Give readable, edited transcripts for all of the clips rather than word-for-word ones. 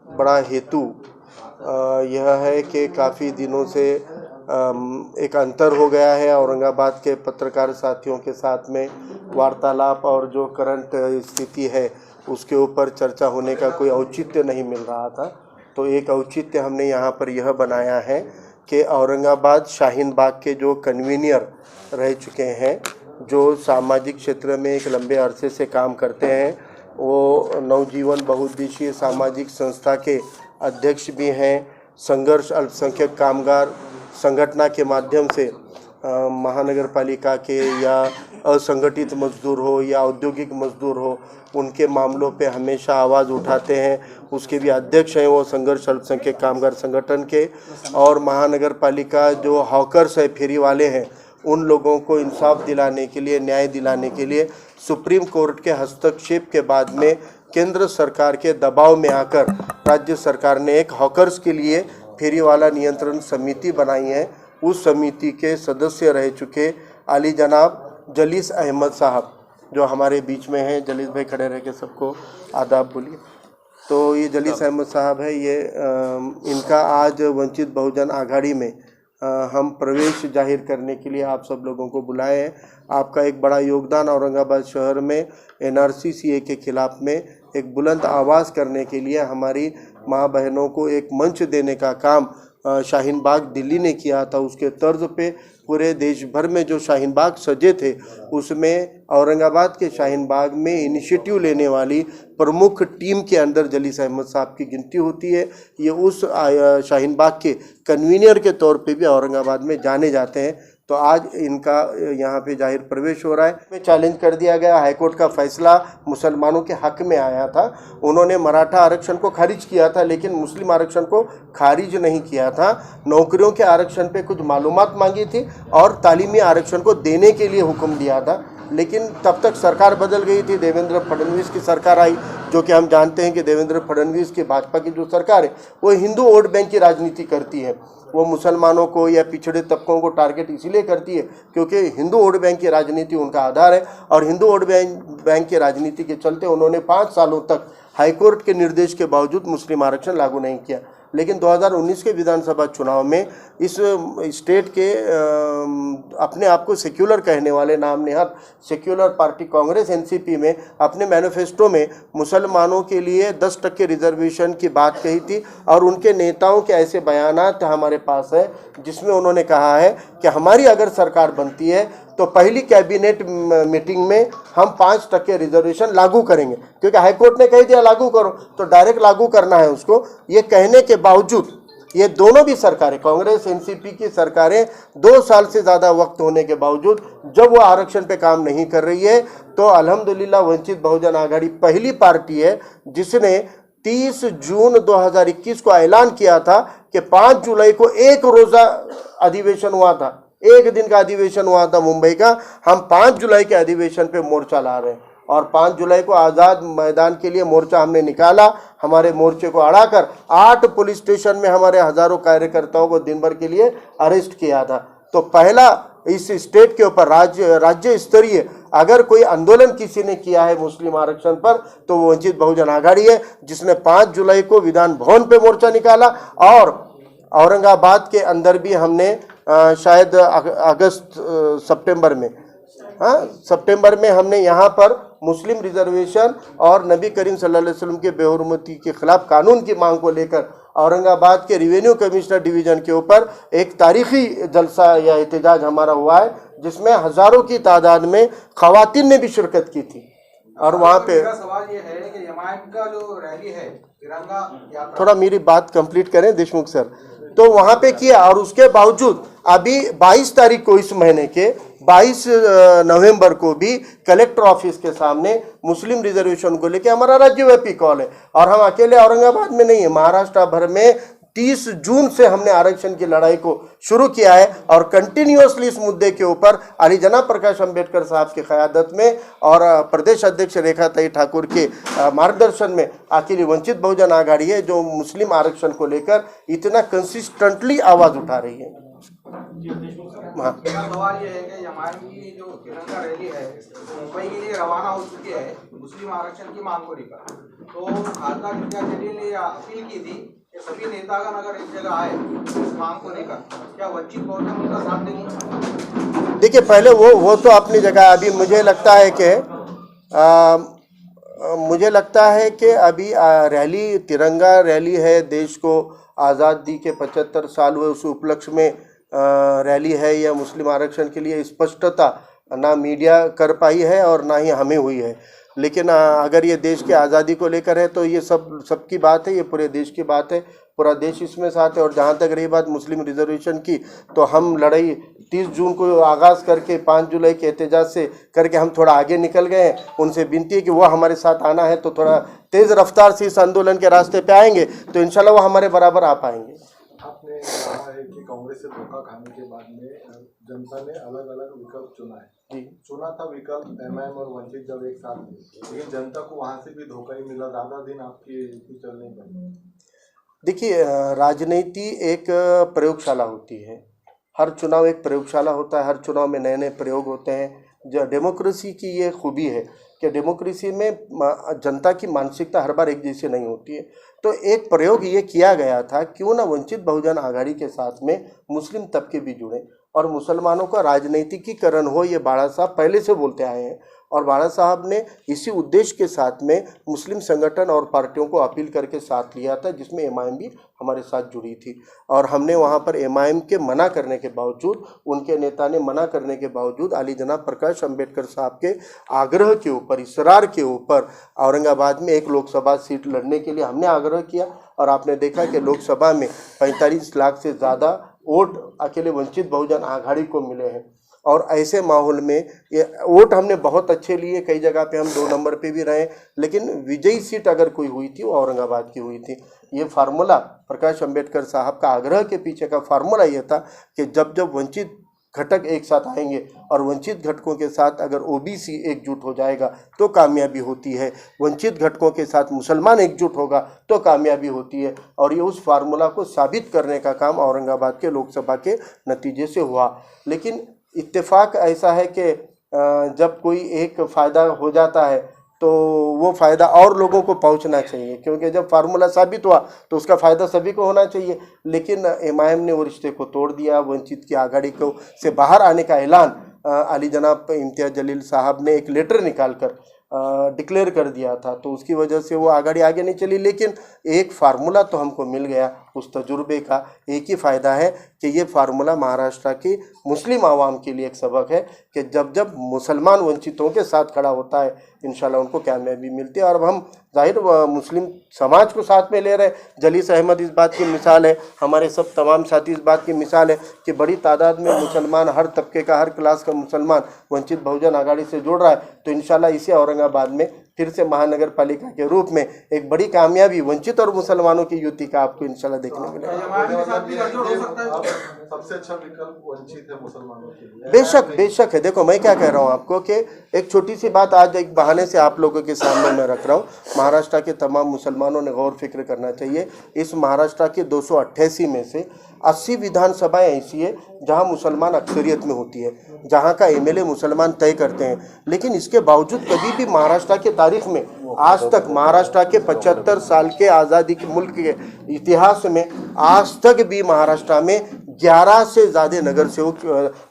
बड़ा हेतु यह है कि काफ़ी दिनों से एक अंतर हो गया है औरंगाबाद के पत्रकार साथियों के साथ में वार्तालाप और जो करंट स्थिति है उसके ऊपर चर्चा होने का कोई औचित्य नहीं मिल रहा था। तो एक औचित्य हमने यहाँ पर यह बनाया है कि औरंगाबाद शाहीन बाग के जो कन्वीनियर रह चुके हैं, जो सामाजिक क्षेत्र में एक लंबे अरसे से काम करते हैं, वो नवजीवन बहुउद्देशीय सामाजिक संस्था के अध्यक्ष भी हैं। संघर्ष अल्पसंख्यक कामगार संगठन के माध्यम से महानगर पालिका के या असंगठित मजदूर हो या औद्योगिक मजदूर हो, उनके मामलों पे हमेशा आवाज़ उठाते हैं। उसके भी अध्यक्ष हैं वो संघर्ष अल्पसंख्यक कामगार संगठन के। और महानगर पालिका जो हॉकर्स है, फेरी वाले हैं, उन लोगों को इंसाफ दिलाने के लिए, न्याय दिलाने के लिए सुप्रीम कोर्ट के हस्तक्षेप के बाद में केंद्र सरकार के दबाव में आकर राज्य सरकार ने एक हॉकर्स के लिए फेरी वाला नियंत्रण समिति बनाई है। उस समिति के सदस्य रह चुके आली जनाब जलीस अहमद साहब जो हमारे बीच में हैं। जलीस भाई खड़े रह के सबको आदाब बोलिए। तो ये जलीस अहमद साहब है, ये इनका आज वंचित बहुजन आघाड़ी में हम प्रवेश जाहिर करने के लिए आप सब लोगों को बुलाए हैं। आपका एक बड़ा योगदान औरंगाबाद शहर में एनआरसी सीए के खिलाफ में एक बुलंद आवाज़ करने के लिए हमारी माँ बहनों को एक मंच देने का काम शाहीन बाग दिल्ली ने किया था। उसके तर्ज पे पूरे देश भर में जो शाहीन बाग सजे थे, उसमें औरंगाबाद के शाहीन बाग में इनिशिएटिव लेने वाली प्रमुख टीम के अंदर जलीस अहमद साहब की गिनती होती है। ये उस शाहीन बाग के कन्वीनर के तौर पे भी औरंगाबाद में जाने जाते हैं। तो आज इनका यहाँ पे जाहिर प्रवेश हो रहा है। में चैलेंज कर दिया गया। हाईकोर्ट का फैसला मुसलमानों के हक में आया था। उन्होंने मराठा आरक्षण को खारिज किया था, लेकिन मुस्लिम आरक्षण को खारिज नहीं किया था। नौकरियों के आरक्षण पे कुछ मालूमात मांगी थी और तालीमी आरक्षण को देने के लिए हुक्म दिया था। लेकिन तब तक सरकार बदल गई थी, देवेंद्र फडणवीस की सरकार आई, जो कि हम जानते हैं कि देवेंद्र फडणवीस की भाजपा की जो सरकार है वो हिंदू वोट बैंक की राजनीति करती है। वो मुसलमानों को या पिछड़े तबकों को टारगेट इसीलिए करती है क्योंकि हिंदू वोट बैंक की राजनीति उनका आधार है। और हिंदू वोट बैंक की राजनीति के चलते उन्होंने 5 सालों तक हाईकोर्ट के निर्देश के बावजूद मुस्लिम आरक्षण लागू नहीं किया। लेकिन 2019 के विधानसभा चुनाव में इस स्टेट के अपने आप को सेक्युलर कहने वाले नाम Nehad secular party Congress NCP में अपने मैनिफेस्टो में मुसलमानों के लिए 10% रिजर्वेशन की बात कही थी। और उनके नेताओं के ऐसे बयानात हमारे पास है जिसमें उन्होंने कहा है कि हमारी अगर सरकार बनती है तो पहली कैबिनेट मीटिंग में हम 5% रिजर्वेशन लागू करेंगे, क्योंकि हाईकोर्ट ने कह दिया लागू करो, तो डायरेक्ट लागू करना है उसको। ये कहने के बावजूद ये दोनों भी सरकारें, कांग्रेस एनसीपी की सरकारें 2 साल से ज़्यादा वक्त होने के बावजूद जब वो आरक्षण पे काम नहीं कर रही है, तो अल्हम्दुलिल्लाह वंचित बहुजन आघाड़ी पहली पार्टी है जिसने 30 जून 2021 को ऐलान किया था कि 5 जुलाई को एक रोज़ा अधिवेशन हुआ था, एक दिन का अधिवेशन हुआ था मुंबई का। हम 5 जुलाई के अधिवेशन पे मोर्चा ला रहे हैं और 5 जुलाई को आज़ाद मैदान के लिए मोर्चा हमने निकाला। हमारे मोर्चे को अड़ाकर 8 पुलिस स्टेशन में हमारे हजारों कार्यकर्ताओं को दिन भर के लिए अरेस्ट किया था। तो पहला इस स्टेट के ऊपर राज्य स्तरीय अगर कोई आंदोलन किसी ने किया है मुस्लिम आरक्षण पर तो वो वंचित बहुजन आघाड़ी है, जिसने 5 जुलाई को विधान भवन पे मोर्चा निकाला। और औरंगाबाद के अंदर भी हमने शायद सितंबर में हमने यहाँ पर मुस्लिम रिजर्वेशन और नबी करीम सल्लल्लाहु अलैहि वसल्लम के बेहुरमती के खिलाफ कानून की मांग को लेकर औरंगाबाद के रेवेन्यू कमिश्नर डिवीजन के ऊपर एक तारीखी जलसा या एहतजाज हमारा हुआ है, जिसमें हजारों की तादाद में खवातीन ने भी शिरकत की थी। और वहाँ पे सवाल ये है कि जमात का जो रैली है तिरंगा यात्रा, थोड़ा मेरी बात कंप्लीट करें देशमुख सर, तो वहाँ पे किया। और उसके बावजूद अभी 22 तारीख को इस महीने के 22 नवंबर को भी कलेक्टर ऑफिस के सामने मुस्लिम रिजर्वेशन को लेकर हमारा राज्यव्यापी कॉल है। और हम अकेले औरंगाबाद में नहीं है, महाराष्ट्र भर में 30 जून से हमने आरक्षण की लड़ाई को शुरू किया है और कंटिन्यूअसली इस मुद्दे के ऊपर अली जनाब प्रकाश अंबेडकर साहब की क़यादत में और प्रदेश अध्यक्ष रेखा ताई ठाकुर के मार्गदर्शन में अकेली वंचित बहुजन आघाड़ी है जो मुस्लिम आरक्षण को लेकर इतना कंसिस्टेंटली आवाज़ उठा रही है। हाँ, मेरा सवाल ये है कि एमआईएम की जो तिरंगा रैली है मुंबई के लिए रवाना हो चुकी है मुस्लिम आरक्षण की मांग को लेकर। तो खासदार इम्तियाज जलील ने अपील की थी कि सभी नेतागण अगर एक जगह आए इस मांग को लेकर, क्या वंचित बहुजन उनका साथ देंगे? देखिए पहले वो तो अपनी जगह, अभी मुझे लगता है कि अभी रैली, तिरंगा रैली है, देश को आज़ादी के 75 साल हुए उस उपलक्ष्य में रैली है या मुस्लिम आरक्षण के लिए स्पष्टता ना मीडिया कर पाई है और ना ही हमें हुई है। लेकिन अगर ये देश की आज़ादी को लेकर है तो ये सबकी बात है, ये पूरे देश की बात है, पूरा देश इसमें साथ है। और जहाँ तक रही बात मुस्लिम रिजर्वेशन की, तो हम लड़ाई 30 जून को आगाज़ करके 5 जुलाई के एहतजाज से करके हम थोड़ा आगे निकल गए हैं। उनसे विनती है कि वो हमारे साथ आना है तो थोड़ा तेज़ रफ्तार से इस आंदोलन के रास्ते पे आएंगे तो इंशाल्लाह वो हमारे बराबर आ पाएंगे। आपने कहा है कि कांग्रेस से धोखा खाने के बाद में जनता ने अलग अलग विकल्प चुना है। जी, चुना था विकल्प एमआईएम और वंचित जब एक साथ थे, लेकिन जनता को वहां से भी धोखा ही मिला, ज्यादा दिन आपकी युति चल नहीं पाई। देखिए राजनीति एक प्रयोगशाला होती है, हर चुनाव एक प्रयोगशाला होता है, हर चुनाव में नए नए प्रयोग होते हैं। जो डेमोक्रेसी की ये खूबी है कि डेमोक्रेसी में जनता की मानसिकता हर बार एक जैसी नहीं होती है। तो एक प्रयोग ये किया गया था, क्यों ना वंचित बहुजन आघाड़ी के साथ में मुस्लिम तबके भी जुड़े और मुसलमानों का राजनीतिकीकरण हो, ये बाड़ा साहब पहले से बोलते आए हैं। और बाड़ा साहब ने इसी उद्देश्य के साथ में मुस्लिम संगठन और पार्टियों को अपील करके साथ लिया था, जिसमें एमआईएम भी हमारे साथ जुड़ी थी। और हमने वहाँ पर एमआईएम के मना करने के बावजूद, उनके नेता ने मना करने के बावजूद, अली जनाब प्रकाश अम्बेडकर साहब के आग्रह के ऊपर, इसरार के ऊपर, औरंगाबाद में एक लोकसभा सीट लड़ने के लिए हमने आग्रह किया। और आपने देखा कि लोकसभा में 45 लाख से ज़्यादा वोट अकेले वंचित बहुजन आघाड़ी को मिले हैं। और ऐसे माहौल में ये वोट हमने बहुत अच्छे लिए, कई जगह पे हम 2 नंबर पे भी रहे, लेकिन विजयी सीट अगर कोई हुई थी वो औरंगाबाद की हुई थी। ये फार्मूला प्रकाश अम्बेडकर साहब का आग्रह के पीछे का फार्मूला ये था कि जब वंचित घटक एक साथ आएंगे और वंचित घटकों के साथ अगर ओबीसी एकजुट हो जाएगा तो कामयाबी होती है, वंचित घटकों के साथ मुसलमान एकजुट होगा तो कामयाबी होती है। और ये उस फार्मूला को साबित करने का काम औरंगाबाद के लोकसभा के नतीजे से हुआ। लेकिन इत्तेफाक ऐसा है कि जब कोई एक फ़ायदा हो जाता है तो वो फ़ायदा और लोगों को पहुंचना चाहिए, क्योंकि जब फार्मूला साबित हुआ तो उसका फ़ायदा सभी को होना चाहिए। लेकिन एमआईएम ने वो रिश्ते को तोड़ दिया, वंचित की आघाड़ी को से बाहर आने का ऐलान अली जनाब इम्तियाज जलील साहब ने एक लेटर निकाल कर डिक्लेयर कर दिया था, तो उसकी वजह से वो आघाड़ी आगे नहीं चली। लेकिन एक फार्मूला तो हमको मिल गया, उस तजुर्बे का एक ही फ़ायदा है कि ये फार्मूला महाराष्ट्र की मुस्लिम आवाम के लिए एक सबक है कि जब मुसलमान वंचितों के साथ खड़ा होता है इंशाल्लाह उनको कामयाबी मिलती है। और अब हम जाहिर मुस्लिम समाज को साथ में ले रहे हैं। जलीस अहमद इस बात की मिसाल है, हमारे सब तमाम साथी इस बात की मिसाल है कि बड़ी तादाद में मुसलमान, हर तबके का, हर क्लास का मुसलमान वंचित बहुजन आघाड़ी से जुड़ रहा है। तो इंशाल्लाह इसी औरंगाबाद में फिर से महानगर पालिका के रूप में एक बड़ी कामयाबी वंचित और मुसलमानों की युति का आपको इंशाल्लाह देखने मिलेगा। सबसे अच्छा विकल्प वंचित है मुसलमानों के लिए। बेशक है। देखो मैं क्या कह रहा हूँ आपको कि एक छोटी सी बात आज एक बहाने से आप लोगों के सामने मैं रख रहा हूँ। महाराष्ट्र के तमाम मुसलमानों ने गौर फिक्र करना चाहिए। इस महाराष्ट्र के 288 में से 80 विधानसभाएं ऐसी है जहां मुसलमान अक्सरियत में होती है, जहां का एमएलए मुसलमान तय करते हैं। लेकिन इसके बावजूद कभी भी महाराष्ट्र के तारीख में आज तक, महाराष्ट्र के 75 साल के आज़ादी के मुल्क के इतिहास में आज तक भी महाराष्ट्र में 11 से ज़्यादा नगर सेवक,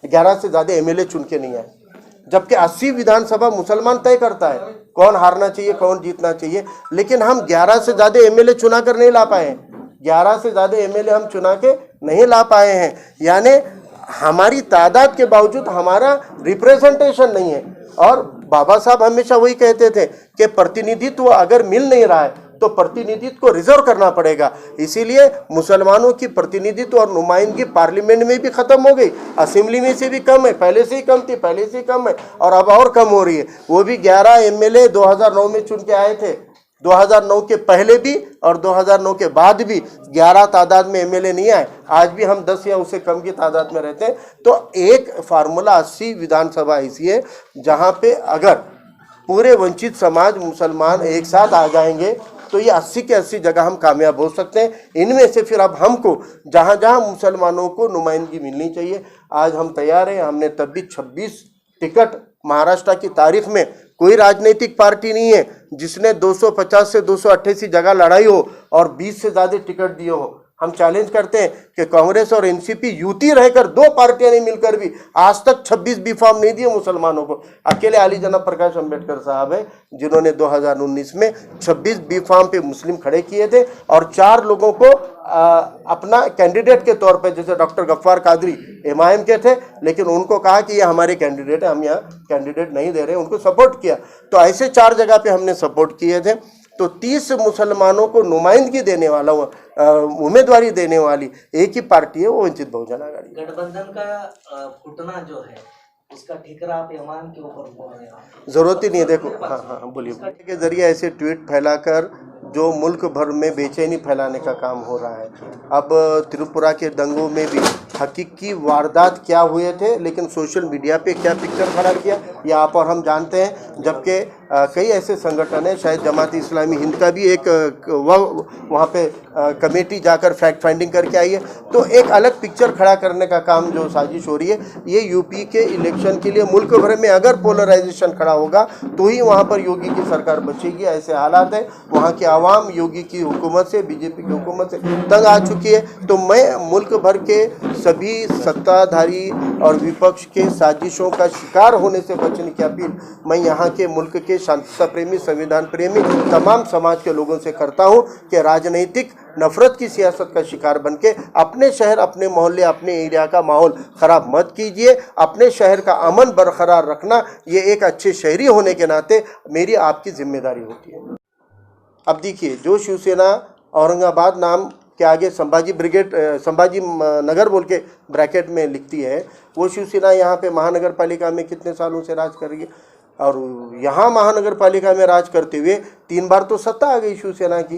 11 से ज़्यादा एमएलए चुन के नहीं आए, जबकि 80 विधानसभा मुसलमान तय करता है कौन हारना चाहिए, कौन जीतना चाहिए। लेकिन हम 11 से ज़्यादा एमएलए चुना कर नहीं ला पाए हैं, 11 से ज़्यादा एमएलए हम चुना के नहीं ला पाए हैं। यानी हमारी तादाद के बावजूद हमारा रिप्रेजेंटेशन नहीं है। और बाबा साहब हमेशा वही कहते थे कि प्रतिनिधित्व अगर मिल नहीं रहा है तो प्रतिनिधित्व को रिजर्व करना पड़ेगा। इसीलिए मुसलमानों की प्रतिनिधित्व और नुमाइंदगी पार्लियामेंट में भी खत्म हो गई, असेंबली में से भी कम है, पहले से ही कम थी, पहले से ही कम है और अब और कम हो रही है। वो भी 11 एमएलए 2009 में चुन के आए थे, 2009 के पहले भी और 2009 के बाद भी 11 तादाद में एमएलए नहीं आए। आज भी हम 10 या उससे कम की तादाद में रहते हैं। तो एक फार्मूला 80 विधानसभा ऐसी है जहां पे अगर पूरे वंचित समाज मुसलमान एक साथ आ जाएंगे तो ये 80 के 80 जगह हम कामयाब हो सकते हैं। इनमें से फिर अब हमको जहाँ जहाँ मुसलमानों को नुमाइंदगी मिलनी चाहिए, आज हम तैयार हैं। हमने तब भी 26 टिकट, महाराष्ट्र की तारीख में कोई राजनीतिक पार्टी नहीं है जिसने 250 से 288 जगह लड़ाई हो और 20 से ज़्यादा टिकट दिए हो। हम चैलेंज करते हैं कि कांग्रेस और एनसीपी युति रहकर, दो पार्टियां नहीं मिलकर भी आज तक 26 बी फॉर्म नहीं दिए मुसलमानों को। अकेले आली जनाब प्रकाश अंबेडकर साहब है जिन्होंने 2019 में 26 बी फॉर्म पे मुस्लिम खड़े किए थे और 4 लोगों को अपना कैंडिडेट के तौर पे, जैसे डॉक्टर गफ्फार कादरी एमआईएम के थे, लेकिन उनको कहा कि ये हमारे कैंडिडेट है, हम यहाँ कैंडिडेट नहीं दे रहे, उनको सपोर्ट किया। तो ऐसे 4 जगह पे हमने सपोर्ट किए थे। तो 30 मुसलमानों को नुमाइंदगी देने वाला, उम्मीदवारी देने वाली एक ही पार्टी है, वो वंचित बहुजन आघाड़ी। गठबंधन का फुटना जो है उसका ठिकरा आप ईमान के ऊपर बोल रहे हैं, जरूरत ही नहीं है। देखो, हाँ बोलिए। के जरिए ऐसे ट्वीट फैलाकर जो मुल्क भर में बेचैनी फैलाने का काम हो रहा है। अब त्रिपुरा के दंगों में भी हकीकी वारदात क्या हुए थे, लेकिन सोशल मीडिया पे क्या पिक्चर खड़ा किया ये आप और हम जानते हैं। जबकि कई ऐसे संगठन हैं, शायद जमात इस्लामी हिंद का भी एक वहाँ पे कमेटी जाकर फैक्ट फाइंडिंग करके आई है। तो एक अलग पिक्चर खड़ा करने का काम जो साजिश हो रही है, ये यूपी के इलेक्शन के लिए मुल्क भर में अगर पोलराइजेशन खड़ा होगा तो ही वहाँ पर योगी की सरकार बचेगी। ऐसे हालात है, वहाँ की आवाम योगी की हुकूमत से, बीजेपी की हुकूमत से तंग आ चुकी है। तो मैं मुल्क भर के सभी सत्ताधारी और विपक्ष के साजिशों का शिकार होने से बचने की अपील मैं यहाँ के मुल्क के शांतता प्रेमी, संविधान प्रेमी तमाम समाज के लोगों से करता हूँ कि राजनीतिक नफरत की सियासत का शिकार बनके अपने शहर, अपने मोहल्ले, अपने एरिया का माहौल ख़राब मत कीजिए। अपने शहर का अमन बरकरार रखना ये एक अच्छे शहरी होने के नाते मेरी आपकी जिम्मेदारी होती है। अब देखिए, जो शिवसेना औरंगाबाद नाम के आगे संभाजी ब्रिगेड, संभाजी नगर बोल के ब्रैकेट में लिखती है, वो शिवसेना यहाँ पे महानगर पालिका में कितने सालों से राज कर रही है। और यहाँ महानगर पालिका में राज करते हुए 3 बार तो सत्ता आ गई शिवसेना की।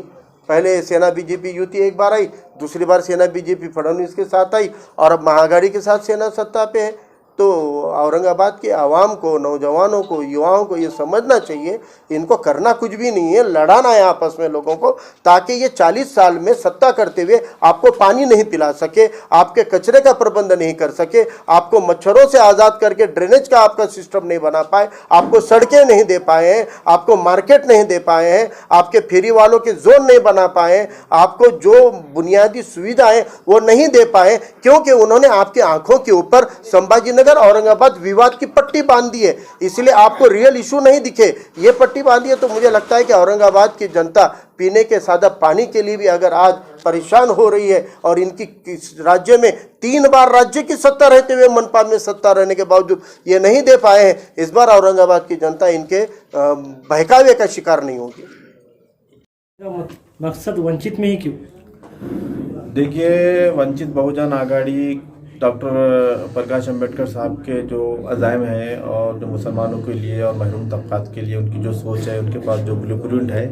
पहले सेना बीजेपी युति 1 बार आई, दूसरी बार सेना बीजेपी फडणवीस के साथ आई और अब महाआघाड़ी के साथ सेना सत्ता पे है। तो औरंगाबाद के आवाम को, नौजवानों को, युवाओं को ये समझना चाहिए, इनको करना कुछ भी नहीं है, लड़ाना है आपस में लोगों को, ताकि ये 40 साल में सत्ता करते हुए आपको पानी नहीं पिला सके, आपके कचरे का प्रबंध नहीं कर सके, आपको मच्छरों से आज़ाद करके ड्रेनेज का आपका सिस्टम नहीं बना पाए, आपको सड़कें नहीं दे पाए हैं, आपको मार्केट नहीं दे पाए हैं, आपके फेरी वालों के जोन नहीं बना पाए, आपको जो बुनियादी सुविधाएं वो नहीं दे पाए, क्योंकि उन्होंने आपकी आंखों के ऊपर संभाजी औरंगाबाद विवाद की पट्टी बांध दी है। इसलिए आपको रियल इशू नहीं दिखे, ये पट्टी बांधी है। तो मुझे लगता है कि औरंगाबाद की जनता पीने के सादा पानी के लिए भी अगर आज परेशान हो रही है और इनकी राज्य में 3 बार राज्य की सत्ता रहते हुए मनपा में सत्ता रहने के बावजूद ये नहीं दे पाए हैं, इस बार औरंगाबाद की जनता इनके बहकावे का शिकार नहीं होगी। मकसद वंचित में ही क्यों? देखिए, वंचित बहुजन आघाड़ी डॉक्टर प्रकाश अंबेडकर साहब के जो अज़ाइम हैं और जो मुसलमानों के लिए और महरूम तबक़ात के लिए उनकी जो सोच है, उनके पास जो ब्लूप्रिंट है,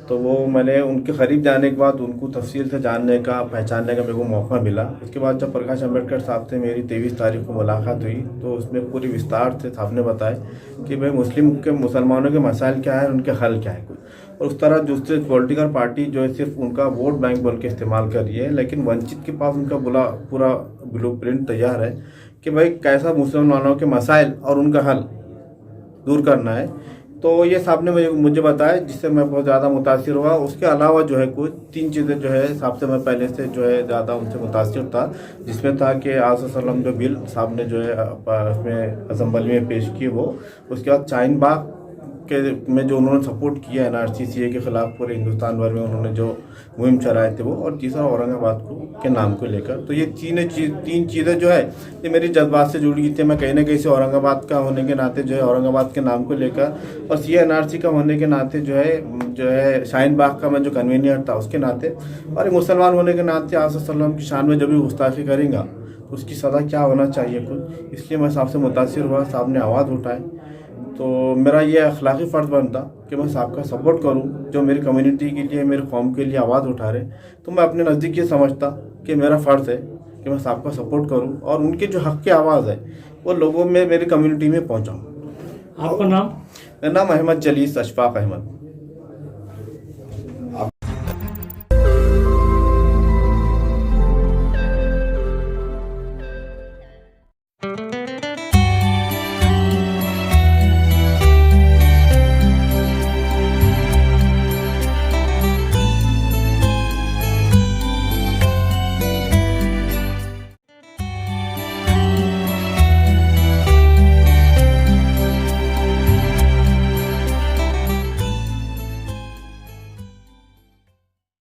तो वो मैंने उनके करीब जाने के बाद उनको तफसील से जानने का, पहचानने का मेरे को मौका मिला। उसके बाद जब प्रकाश अंबेडकर साहब से मेरी 23 तारीख को मुलाकात हुई तो उसमें पूरी विस्तार से साहब ने बताया कि भाई मुसलमानों के मसाइल क्या है, उनके हल क्या है। और उस तरह दूसरे पॉलिटिकल पार्टी जो है सिर्फ उनका वोट बैंक बोल के इस्तेमाल कर रही है, लेकिन वंचित के पास उनका पूरा ब्लूप्रिंट तैयार है कि भाई कैसा मुसलमानों के मसाइल और उनका हल दूर करना है। तो ये साहब ने मुझे बताया, जिससे मैं बहुत ज़्यादा मुतासिर हुआ। उसके अलावा जो है कुछ 3 चीज़ें जो है साहब से मैं पहले से जो है ज़्यादा उनसे मुतासिर था, जिसमें था कि आसलम जो बिल साहब ने जो है उसमें असेंबली में पेश किए वो, उसके बाद शाहीन बाग के में जो उन्होंने सपोर्ट किया है NRCCA के ख़िलाफ़ पूरे हिंदुस्तान भर में उन्होंने जो मुहिम चलाए थे वो, और तीसरा औरंगाबाद के नाम को लेकर। तो ये 3 चीज़ें जो है ये मेरी जज्बात से जुड़ी थी। मैं कहीं ना कहीं से औरंगाबाद का होने के नाते जो है औरंगाबाद के नाम को लेकर, और CNRC का होने के नाते जो है शाहीन बाग का मैं जो कन्वीनियर था उसके नाते, और एक मुसलमान होने के नाते आसलम की शान में जब भी गुस्ताखी करेंगे तो उसकी सज़ा क्या होना चाहिए कुछ, इसलिए मैं साहब से मुतासिर हुआ। साहब ने आवाज़ उठाई तो मेरा ये अखलाकी फ़र्ज़ बनता कि मैं साहब का सपोर्ट करूं, जो मेरी कम्युनिटी के लिए, मेरे कौम के लिए आवाज़ उठा रहे। तो मैं अपने नज़दीक ये समझता कि मेरा फ़र्ज़ है कि मैं साहब का सपोर्ट करूं और उनके जो हक़ की आवाज़ है वो लोगों में, मेरी कम्युनिटी में पहुंचाऊं। आपका नाम? मेरा नाम अहमद जलीस अशफाक अहमद।